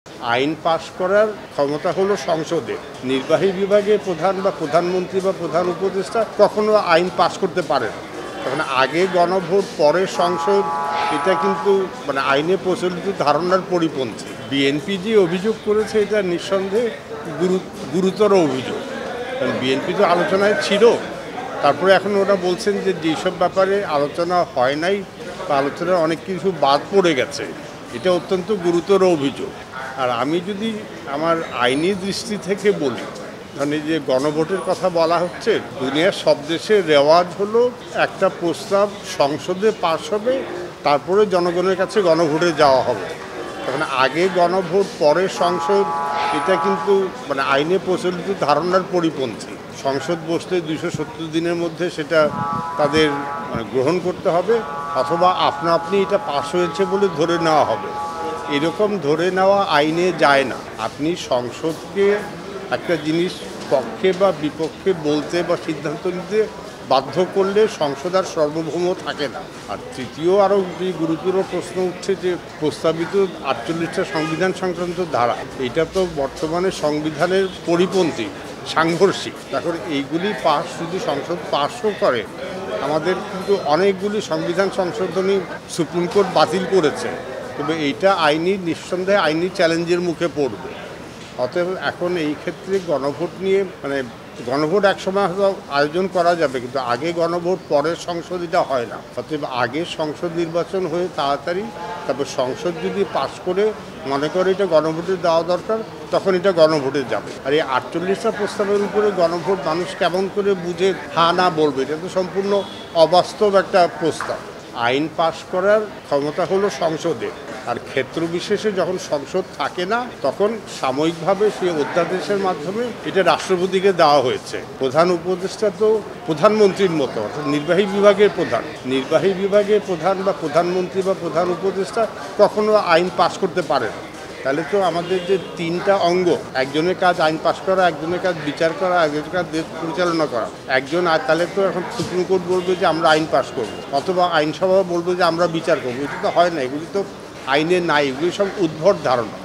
আইন পাশ করার ক্ষমতা হলো সংসদে। নির্বাহী বিভাগে প্রধান বা প্রধানমন্ত্রী বা প্রধান উপদেষ্টা কখনো আইন পাশ করতে পারে না। তখন আগে গণভোট পরে সংসদ, এটা কিন্তু আইনে প্রচলিত ধারণার পরিপন্থী। বিএনপি যে অভিযোগ করেছে এটা নিঃসন্দেহে গুরুতর অভিযোগ। কারণ বিএনপি তো আলোচনায় ছিল, তারপরে এখন ওরা বলছেন যে যেসব ব্যাপারে আলোচনা হয় নাই বা আলোচনার অনেক কিছু বাদ পড়ে গেছে, এটা অত্যন্ত গুরুতর অভিযোগ। আর আমি যদি আমার আইনি দৃষ্টি থেকে বলি, মানে যে গণভোটের কথা বলা হচ্ছে, দুনিয়ার সব দেশের রেওয়াজ হলো একটা প্রস্তাব সংসদে পাশ হবে, তারপরে জনগণের কাছে গণভোটে যাওয়া হবে। তখন আগে গণভোট পরে সংসদ, এটা কিন্তু আইনে প্রচলিত ধারণার পরিপন্থী। সংসদ বসলে 270 দিনের মধ্যে সেটা তাদের গ্রহণ করতে হবে, অথবা আপনি এটা পাশ হয়েছে বলে ধরে নেওয়া হবে। এরকম ধরে নেওয়া আইনে যায় না। আপনি সংসদকে একটা জিনিস পক্ষে বা বিপক্ষে বলতে বা সিদ্ধান্ত নিতে বাধ্য করলে সংসদ আর সার্বভৌম থাকে না। আর তৃতীয় আরও যে গুরুতর প্রশ্ন উঠছে যে প্রস্তাবিত 48টা সংবিধান সংক্রান্ত ধারা, এটা তো বর্তমানে সংবিধানের পরিপন্থী, সাংঘর্ষিক। এখন এইগুলি পাশ, শুধু সংসদ পাশও করে, আমাদের কিন্তু অনেকগুলি সংবিধান সংশোধনী সুপ্রিম কোর্ট বাতিল করেছে। তবে এইটা নিঃসন্দেহে আইনি চ্যালেঞ্জের মুখে পড়বে। অতএব এখন এই ক্ষেত্রে গণভোট নিয়ে গণভোট একসময় হয়তো আয়োজন করা যাবে, কিন্তু আগে গণভোট পরের সংসদ এটা হয় না। অতএব আগে সংসদ নির্বাচন হয়ে তাড়াতাড়ি, তারপর সংসদ যদি পাশ করে মনে করে এটা গণভোটে দেওয়া দরকার, তখন এটা গণভোটে যাবে। আর এই 48টা প্রস্তাবের উপরে গণভোট মানুষ কেমন করে বুঝে হ্যাঁ না বলবে, এটা তো সম্পূর্ণ অবাস্তব একটা প্রস্তাব। আইন পাশ করার ক্ষমতা হলো সংসদে, আর ক্ষেত্র বিশেষে যখন সংসদ থাকে না, তখন সাময়িকভাবে সেই অধ্যাদেশের মাধ্যমে এটা রাষ্ট্রপতিকে দেওয়া হয়েছে। প্রধান উপদেষ্টা তো প্রধানমন্ত্রীর মতো, অর্থাৎ নির্বাহী বিভাগের প্রধান। নির্বাহী বিভাগের প্রধান বা প্রধানমন্ত্রী বা প্রধান উপদেষ্টা কখনো আইন পাশ করতে পারে না। তাহলে তো আমাদের যে তিনটা অঙ্গ, একজনের কাজ আইন পাশ করা, একজনের কাজ বিচার করা, একজনের কাজ দেশ পরিচালনা করা, তাহলে তো এখন সুপ্রিম কোর্ট বলবে যে আমরা আইন পাশ করবো, অথবা আইনসভা বলবে যে আমরা বিচার করবো। এটা তো হয় না, এগুলি তো আইনে নাই, এগুলি সব উদ্ভট ধারণা।